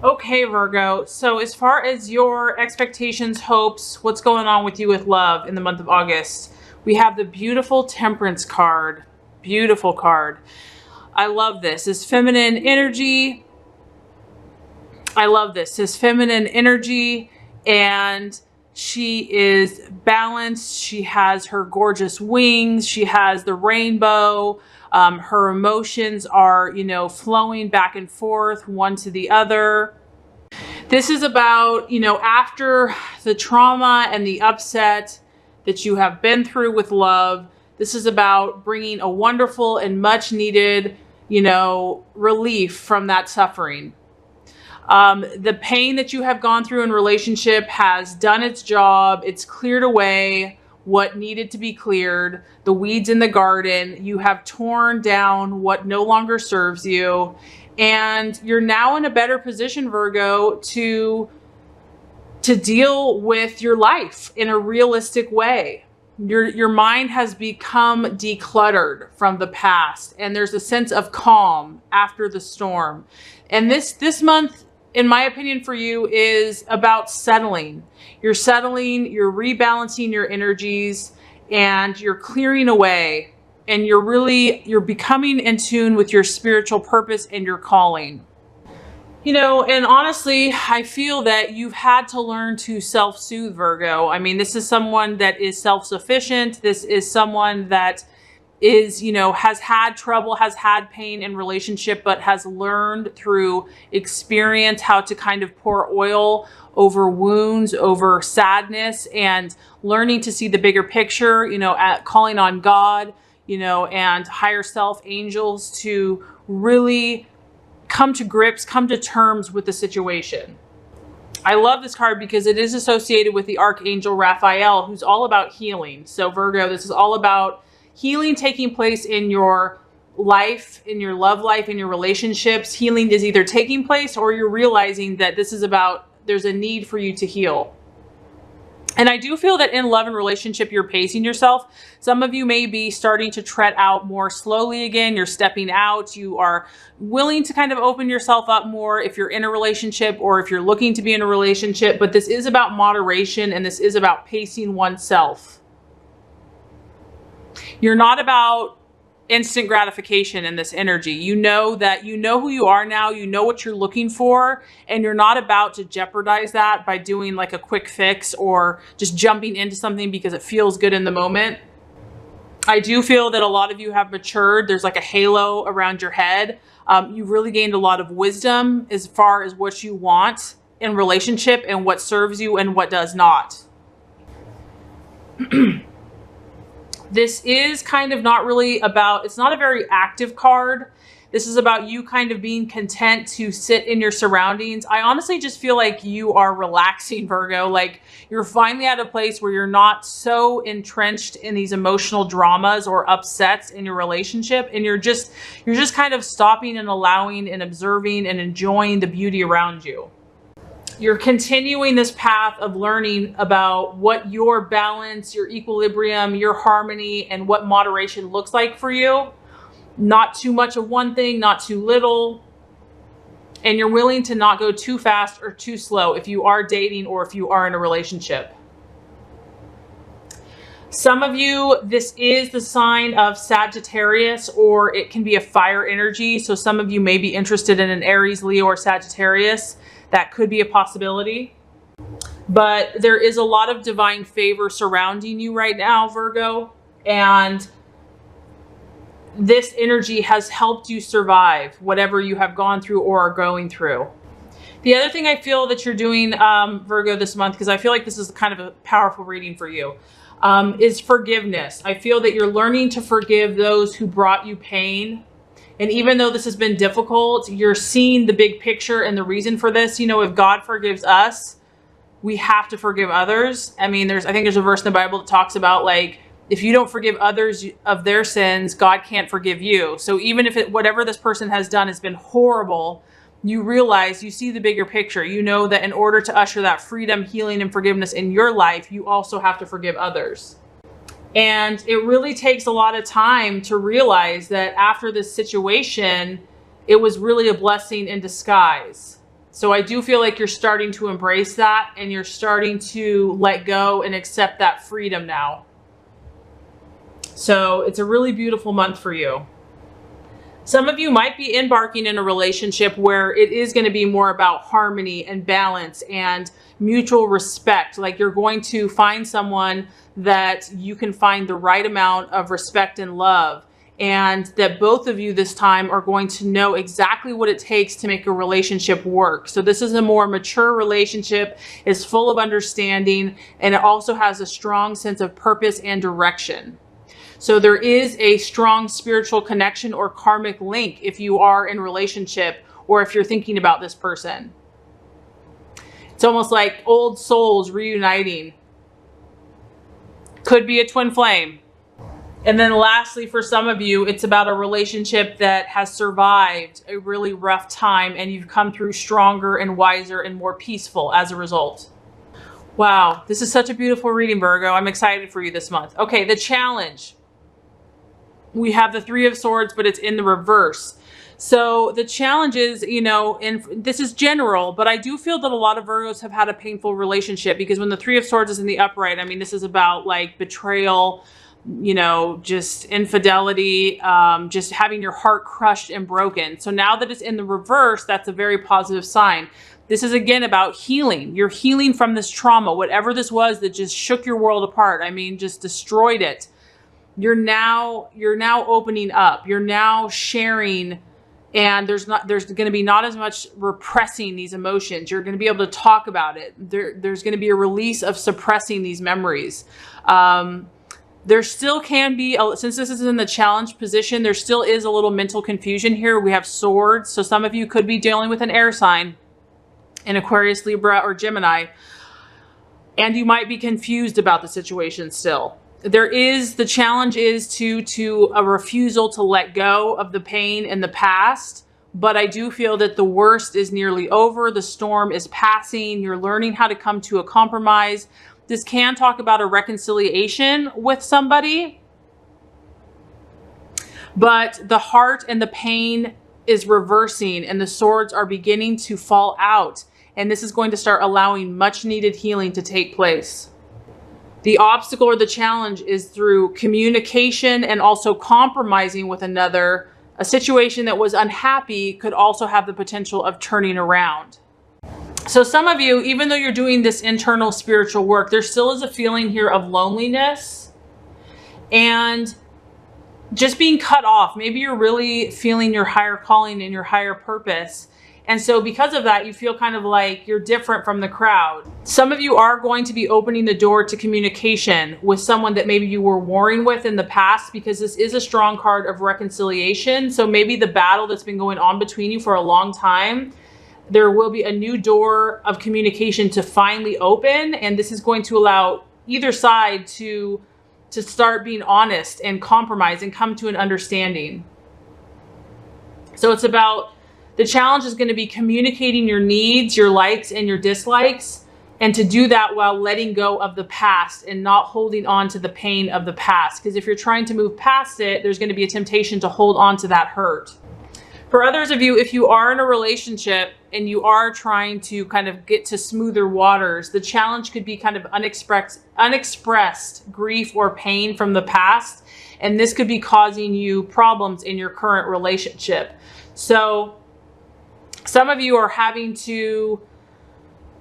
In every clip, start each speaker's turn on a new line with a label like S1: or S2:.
S1: Okay, Virgo. So as far as your expectations, hopes, what's going on with you with love in the month of August, we have the beautiful Temperance card. Beautiful card. I love this. This feminine energy. I love this. This feminine energy, and she is balanced. She has her gorgeous wings. She has the rainbow. Her emotions are, flowing back and forth, one to the other. This is about, after the trauma and the upset that you have been through with love, this is about bringing a wonderful and much needed, relief from that suffering. The pain that you have gone through in relationship has done its job. It's cleared away what needed to be cleared, the weeds in the garden. You have torn down what no longer serves you. And you're now in a better position, Virgo, to deal with your life in a realistic way. Your mind has become decluttered from the past, and there's a sense of calm after the storm. And this month, in my opinion, for you is about settling. You're settling, you're rebalancing your energies, and you're clearing away, and you're becoming in tune with your spiritual purpose and your calling. And honestly, I feel that you've had to learn to self-soothe, Virgo. I mean, this is someone that is self-sufficient. This is someone that is, has had trouble, has had pain in relationship, but has learned through experience how to kind of pour oil over wounds, over sadness, and learning to see the bigger picture, calling on God, and higher self, angels, to really come to grips, come to terms with the situation. I love this card because it is associated with the Archangel Raphael, who's all about healing. So Virgo, this is all about healing taking place in your life, in your love life, in your relationships. Healing is either taking place or you're realizing that this is about, there's a need for you to heal. And I do feel that in love and relationship, you're pacing yourself. Some of you may be starting to tread out more slowly again. You're stepping out. You are willing to kind of open yourself up more if you're in a relationship or if you're looking to be in a relationship. But this is about moderation, and this is about pacing oneself. You're not about instant gratification in this energy. You know that you know who you are now, you know what you're looking for, and you're not about to jeopardize that by doing like a quick fix or just jumping into something because it feels good in the moment. I do feel that a lot of you have matured. There's like a halo around your head. You've really gained a lot of wisdom as far as what you want in relationship and what serves you and what does not. This is kind of not really about, it's not a very active card. This is about you kind of being content to sit in your surroundings. I honestly just feel like you are relaxing, Virgo. Like you're finally at a place where you're not so entrenched in these emotional dramas or upsets in your relationship. And you're just kind of stopping and allowing and observing and enjoying the beauty around you. You're continuing this path of learning about what your balance, your equilibrium, your harmony, and what moderation looks like for you. Not too much of one thing, not too little. And you're willing to not go too fast or too slow if you are dating or if you are in a relationship. Some of you, this is the sign of Sagittarius, or it can be a fire energy. So some of you may be interested in an Aries, Leo, or Sagittarius. That could be a possibility. But there is a lot of divine favor surrounding you right now, Virgo. And this energy has helped you survive whatever you have gone through or are going through. The other thing I feel that you're doing, Virgo, this month, because I feel like this is kind of a powerful reading for you, is forgiveness. I feel that you're learning to forgive those who brought you pain. And even though this has been difficult, you're seeing the big picture and the reason for this. If God forgives us, we have to forgive others. I mean, I think there's a verse in the Bible that talks about, like, if you don't forgive others of their sins, God can't forgive you. So even if whatever this person has done has been horrible, you realize, you see the bigger picture. You know that in order to usher that freedom, healing, and forgiveness in your life, you also have to forgive others. And it really takes a lot of time to realize that after this situation, it was really a blessing in disguise. So I do feel like you're starting to embrace that and you're starting to let go and accept that freedom now. So it's a really beautiful month for you. Some of you might be embarking in a relationship where it is going to be more about harmony and balance and mutual respect. Like you're going to find someone that you can find the right amount of respect and love, and that both of you this time are going to know exactly what it takes to make a relationship work. So this is a more mature relationship, it's full of understanding, and it also has a strong sense of purpose and direction. So there is a strong spiritual connection or karmic link if you are in a relationship or if you're thinking about this person. It's almost like old souls reuniting. Could be a twin flame. And then lastly, for some of you, it's about a relationship that has survived a really rough time and you've come through stronger and wiser and more peaceful as a result. Wow, this is such a beautiful reading, Virgo. I'm excited for you this month. Okay, the challenge. We have the Three of Swords, but it's in the reverse. So the challenge is, you know, and this is general, but I do feel that a lot of Virgos have had a painful relationship, because when the Three of Swords is in the upright, I mean, this is about like betrayal, you know, just infidelity, just having your heart crushed and broken. So now that it's in the reverse, that's a very positive sign. This is again about healing. You're healing from this trauma, whatever this was that just shook your world apart. I mean, just destroyed it. You're now opening up. You're now sharing, and there's going to be not as much repressing these emotions. You're going to be able to talk about it. There's going to be a release of suppressing these memories. There still can be, since this is in the challenge position, there still is a little mental confusion here. We have swords. So some of you could be dealing with an air sign, an Aquarius, Libra, or Gemini, and you might be confused about the situation still. The challenge is to a refusal to let go of the pain in the past. But I do feel that the worst is nearly over. The storm is passing. You're learning how to come to a compromise. This can talk about a reconciliation with somebody. But the heart and the pain is reversing and the swords are beginning to fall out. And this is going to start allowing much needed healing to take place. The obstacle or the challenge is through communication and also compromising with another. A situation that was unhappy could also have the potential of turning around. So some of you, even though you're doing this internal spiritual work, there still is a feeling here of loneliness and just being cut off. Maybe you're really feeling your higher calling and your higher purpose. And so because of that, you feel kind of like you're different from the crowd. Some of you are going to be opening the door to communication with someone that maybe you were warring with in the past, because this is a strong card of reconciliation. So maybe the battle that's been going on between you for a long time, there will be a new door of communication to finally open. And this is going to allow either side to start being honest and compromise and come to an understanding. So it's about, the challenge is going to be communicating your needs, your likes and your dislikes, and to do that while letting go of the past and not holding on to the pain of the past. Because if you're trying to move past it, there's going to be a temptation to hold on to that hurt. For others of you, if you are in a relationship and you are trying to kind of get to smoother waters, the challenge could be kind of unexpressed grief or pain from the past. And this could be causing you problems in your current relationship. So some of you are having to,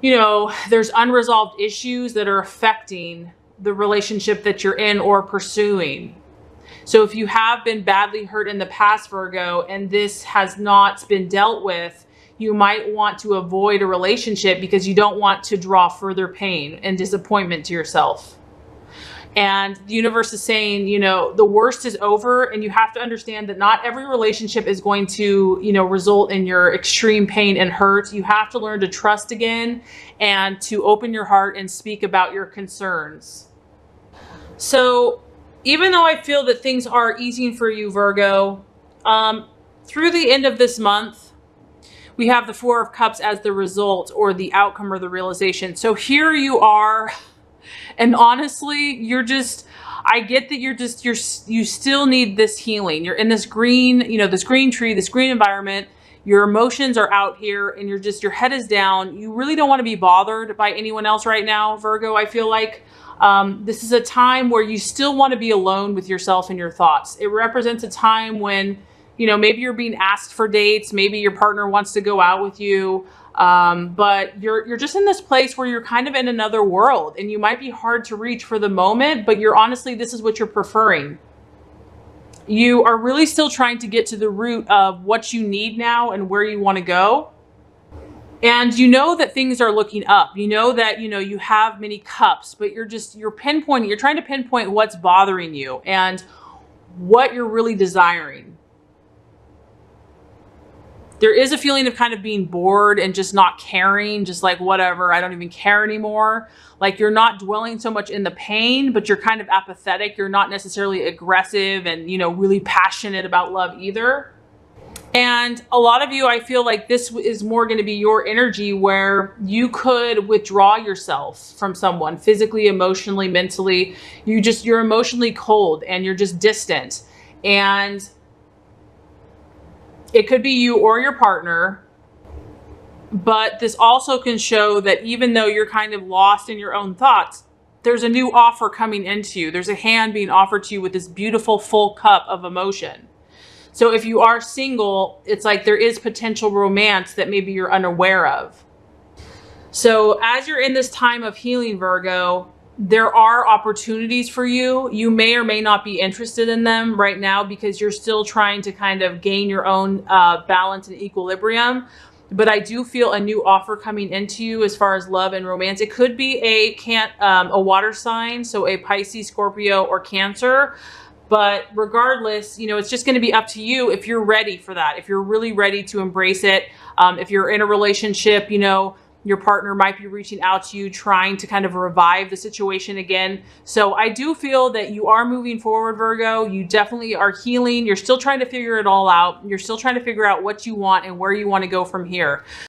S1: you know, there's unresolved issues that are affecting the relationship that you're in or pursuing. So if you have been badly hurt in the past, Virgo, and this has not been dealt with, you might want to avoid a relationship because you don't want to draw further pain and disappointment to yourself. And the universe is saying, you know, the worst is over, and you have to understand that not every relationship is going to, you know, result in your extreme pain and hurt. You have to learn to trust again and to open your heart and speak about your concerns. So even though I feel that things are easing for you, Virgo, through the end of this month, we have the Four of Cups as the result or the outcome or the realization. So here you are. And honestly, I get that you still need this healing. You're in this green, you know, this green tree, this green environment. Your emotions are out here and your head is down. You really don't want to be bothered by anyone else right now, Virgo. I feel like this is a time where you still want to be alone with yourself and your thoughts. It represents a time when, you know, maybe you're being asked for dates. Maybe your partner wants to go out with you. But you're just in this place where you're kind of in another world, and you might be hard to reach for the moment, but honestly, this is what you're preferring. You are really still trying to get to the root of what you need now and where you want to go. And you know that things are looking up. You know that, you have many cups, but you're pinpointing, you're trying to pinpoint what's bothering you and what you're really desiring. There is a feeling of kind of being bored and just not caring, just like, whatever, I don't even care anymore. Like, you're not dwelling so much in the pain, but you're kind of apathetic. You're not necessarily aggressive and, really passionate about love either. And a lot of you, I feel like this is more going to be your energy where you could withdraw yourself from someone physically, emotionally, mentally. You're emotionally cold and you're just distant. And it could be you or your partner, but this also can show that even though you're kind of lost in your own thoughts, there's a new offer coming into you. There's a hand being offered to you with this beautiful full cup of emotion. So if you are single, it's like there is potential romance that maybe you're unaware of. So as you're in this time of healing, Virgo, there are opportunities for you. You may or may not be interested in them right now because you're still trying to kind of gain your own balance and equilibrium. But I do feel a new offer coming into you as far as love and romance. It could be a water sign, so a Pisces, Scorpio, or Cancer. But regardless, it's just going to be up to you if you're ready for that, if you're really ready to embrace it. If you're in a relationship, your partner might be reaching out to you, trying to kind of revive the situation again. So I do feel that you are moving forward, Virgo. You definitely are healing. You're still trying to figure it all out. You're still trying to figure out what you want and where you want to go from here.